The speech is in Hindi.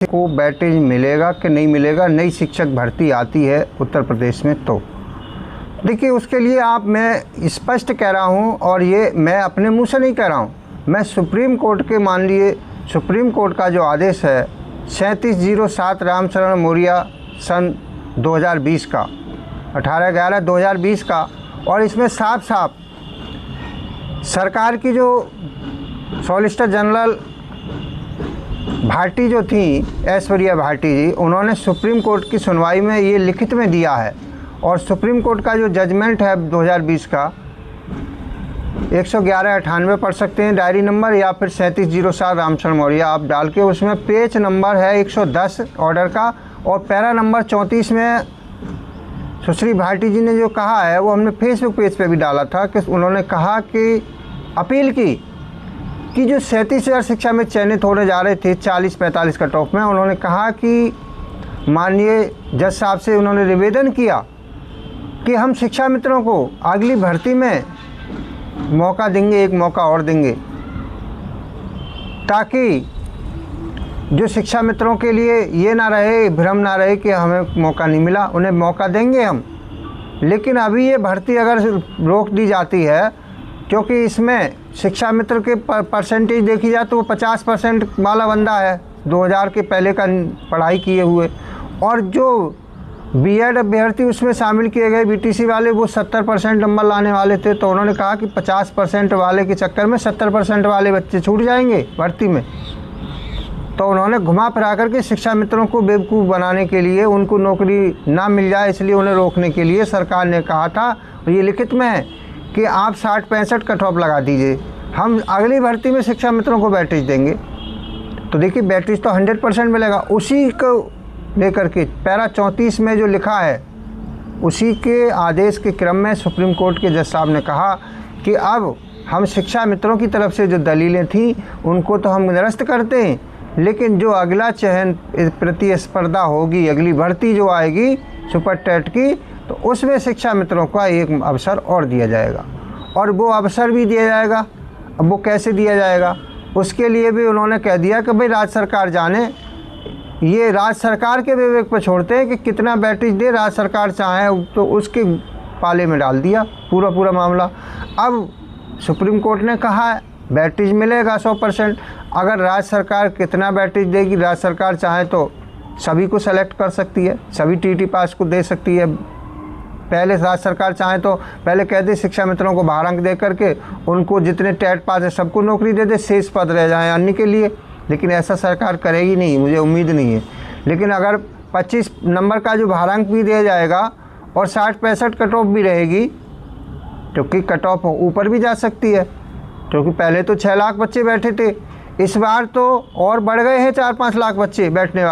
को बैटेज मिलेगा कि नहीं मिलेगा, नई शिक्षक भर्ती आती है उत्तर प्रदेश में तो देखिए उसके लिए मैं स्पष्ट कह रहा हूं, और ये मैं अपने मुंह से नहीं कह रहा हूं, मैं सुप्रीम कोर्ट के मान लिए सुप्रीम कोर्ट का जो आदेश है 3707 रामचरण मौर्य सन 2020 का 18/11/2020 का, और इसमें साफ साफ सरकार की जो सॉलिसिटर जनरल भाटी जो थी, ऐश्वर्या भाटी जी, उन्होंने सुप्रीम कोर्ट की सुनवाई में ये लिखित में दिया है, और सुप्रीम कोर्ट का जो जजमेंट है 2020 का 111/98 पढ़ सकते हैं डायरी नंबर, या फिर 3707 रामचरण मौर्य आप डाल के, उसमें पेज नंबर है 110 ऑर्डर का, और पैरा नंबर 34 में सुश्री भाटी जी ने जो कहा है वो हमने फेसबुक पेज पे भी डाला था कि उन्होंने कहा कि अपील की कि जो 37,000 शिक्षा में चयनित होने जा रहे थे 40-45 कट ऑफ में, उन्होंने कहा कि माननीय जज साहब से उन्होंने निवेदन किया कि हम शिक्षा मित्रों को अगली भर्ती में मौका देंगे, एक मौका और देंगे, ताकि जो शिक्षा मित्रों के लिए ये ना रहे, भ्रम ना रहे कि हमें मौका नहीं मिला, उन्हें मौका देंगे हम। लेकिन अभी ये भर्ती अगर रोक दी जाती है, क्योंकि इसमें शिक्षा मित्र के परसेंटेज देखी जाए तो वो 50% वाला बंदा है 2000 के पहले का पढ़ाई किए हुए, और जो बीएड अभ्यर्थी उसमें शामिल किए गए बीटीसी वाले वो 70% नंबर लाने वाले थे, तो उन्होंने कहा कि 50% वाले के चक्कर में 70% वाले बच्चे छूट जाएंगे भर्ती में। तो उन्होंने घुमा फिरा करके शिक्षा मित्रों को बेवकूफ़ बनाने के लिए, उनको नौकरी ना मिल जाए इसलिए उन्हें रोकने के लिए सरकार ने कहा था, और ये लिखित में है कि आप 60-65 कट ऑफ लगा दीजिए, हम अगली भर्ती में शिक्षा मित्रों को बैटेज देंगे। तो देखिए बैटेज तो 100% मिलेगा। उसी को लेकर के पैरा 34 में जो लिखा है, उसी के आदेश के क्रम में सुप्रीम कोर्ट के जज साहब ने कहा कि अब हम शिक्षा मित्रों की तरफ से जो दलीलें थीं उनको तो हम निरस्त करते हैं, लेकिन जो अगला चयन प्रतिस्पर्धा होगी, अगली भर्ती जो आएगी सुपर टेट की, तो उसमें शिक्षा मित्रों का एक अवसर और दिया जाएगा, और वो अवसर भी दिया जाएगा। अब वो कैसे दिया जाएगा उसके लिए भी उन्होंने कह दिया कि भाई राज्य सरकार जाने, ये राज्य सरकार के विवेक पर छोड़ते हैं कि कितना बैटेज दे, राज्य सरकार चाहे तो उसके पाले में डाल दिया पूरा मामला। अब सुप्रीम कोर्ट ने कहा है बैटेज मिलेगा 100%, अगर राज्य सरकार कितना बैटेज देगी, राज्य सरकार चाहे तो सभी को सेलेक्ट कर सकती है, सभी टीटी पास को दे सकती है। पहले राज्य सरकार चाहे तो पहले कह दे शिक्षा मित्रों को 12 अंक दे करके उनको जितने टेट पास है सबको नौकरी दे दे, शेष पद रह जाए अन्य के लिए, लेकिन ऐसा सरकार करेगी नहीं, मुझे उम्मीद नहीं है। लेकिन अगर 25 नंबर का जो भारांक भी दिया जाएगा और 60-65 कट ऑफ भी रहेगी, क्योंकि कट ऑफ ऊपर भी जा सकती है, क्योंकि पहले तो 6 लाख बच्चे बैठे थे, इस बार तो और बढ़ गए हैं 4-5 लाख बच्चे बैठने वाले।